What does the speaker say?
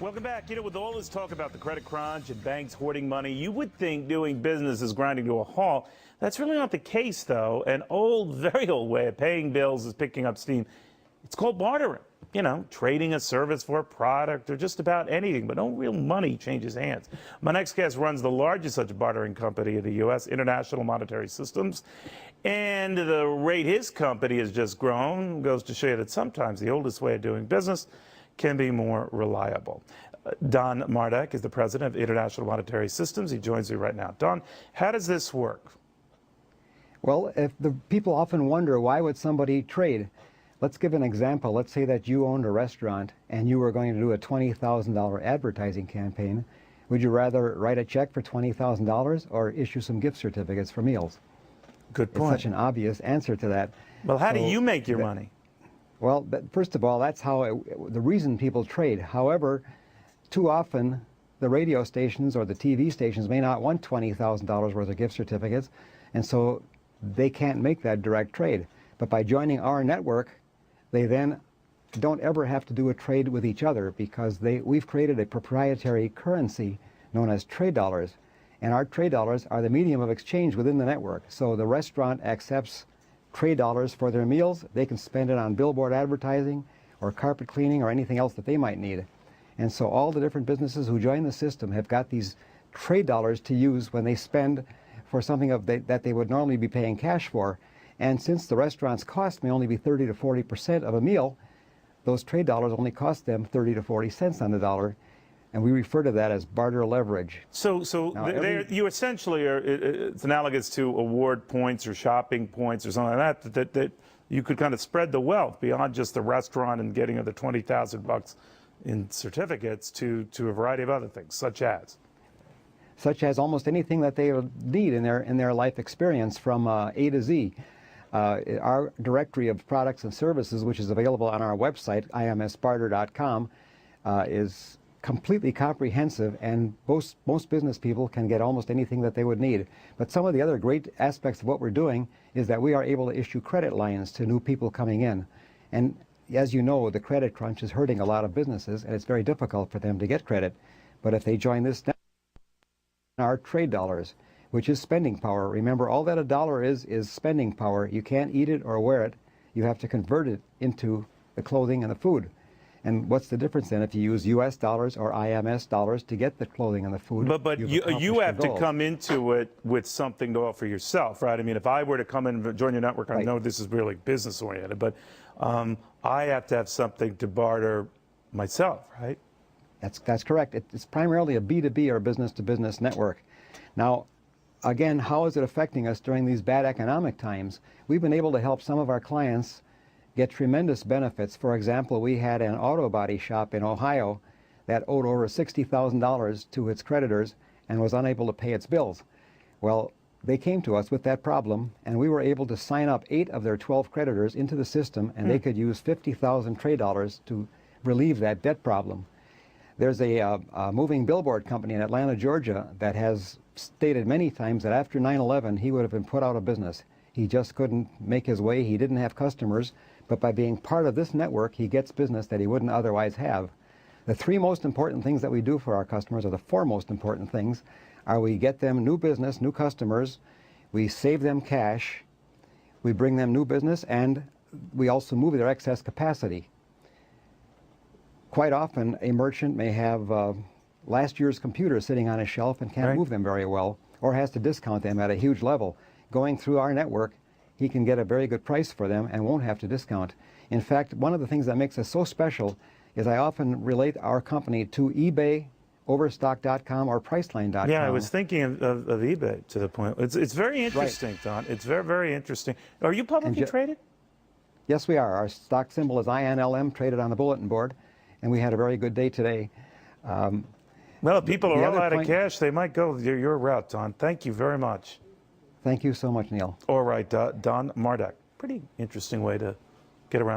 Welcome back. You know, with all this talk about the credit crunch and banks hoarding money, you would think doing business is grinding to a halt. That's really not the case, though. An old, very old way of paying bills is picking up steam. It's called bartering. You know, trading a service for a product or just about anything, but no real money changes hands. My next guest runs the largest such bartering company in the U.S., International Monetary Systems. And the rate his company has just grown goes to show you that sometimes the oldest way of doing business can be more reliable. Don Mardak is the president of International Monetary Systems. He joins me right now. Don, how does this work? Well, if the people often wonder, why would somebody trade? Let's give an example. Let's say that you owned a restaurant and you were going to do a $20,000 advertising campaign. Would you rather write a check for $20,000 or issue some gift certificates for meals? Good point. It's such an obvious answer to that. Well, how do you make your money? Well, first of all, that's how the reason people trade. However, too often the radio stations or the TV stations may not want $20,000 worth of gift certificates, and so they can't make that direct trade. But by joining our network, they then don't ever have to do a trade with each other, because we've created a proprietary currency known as trade dollars, and our trade dollars are the medium of exchange within the network. So the restaurant accepts trade dollars for their meals. They can spend it on billboard advertising or carpet cleaning or anything else that they might need. And so all the different businesses who join the system have got these trade dollars to use when they spend for something that they would normally be paying cash for. And since the restaurant's cost may only be 30 to 40% of a meal, those trade dollars only cost them 30 to 40 cents on the dollar. And we refer to that as barter leverage. So you essentially are, it's analogous to award points or shopping points or something like that you could kind of spread the wealth beyond just the restaurant and getting the 20,000 bucks in certificates to a variety of other things, such as almost anything that they need in their life experience from A to Z. Our directory of products and services, which is available on our website, imsbarter.com, is completely comprehensive, and most business people can get almost anything that they would need. But some of the other great aspects of what we're doing is that we are able to issue credit lines to new people coming in. And as you know, the credit crunch is hurting a lot of businesses, and it's very difficult for them to get credit. But if they join this network, our trade dollars, which is spending power. Remember, all that a dollar is spending power. You can't eat it or wear it. You have to convert it into the clothing and the food. And what's the difference then if you use U.S. dollars or IMS dollars to get the clothing and the food? But you have to come into it with something to offer yourself, right? I mean, if I were to come in and join your network, I know this is really business oriented, but I have to have something to barter myself, right? That's correct. It's primarily a B2B or business-to-business network. Now, again, how is it affecting us during these bad economic times? We've been able to help some of our clients get tremendous benefits. For example, we had an auto body shop in Ohio that owed over $60,000 to its creditors and was unable to pay its bills. Well, they came to us with that problem, and we were able to sign up 8 of their 12 creditors into the system, and they could use 50,000 trade dollars to relieve that debt problem. There's a moving billboard company in Atlanta, Georgia, that has stated many times that after 9/11 he would have been put out of business. He just couldn't make his way. He didn't have customers, but by being part of this network, he gets business that he wouldn't otherwise have. The 3 most important things that we do for our customers, or the 4 most important things, are we get them new business, new customers, we save them cash, we bring them new business, and we also move their excess capacity. Quite often, a merchant may have last year's computers sitting on a shelf and can't move them very well, or has to discount them at a huge level. Going through our network, he can get a very good price for them and won't have to discount. In fact, one of the things that makes us so special is I often relate our company to eBay, Overstock.com, or Priceline.com. Yeah, I was thinking of eBay to the point. It's very interesting, Don. It's very, very interesting. Are you publicly traded? Yes, we are. Our stock symbol is INLM, traded on the bulletin board, and we had a very good day today. Well, if people are all out of cash, they might go your route, Don. Thank you very much. Thank you so much, Neil. All right, Don Mardak. Pretty interesting way to get around.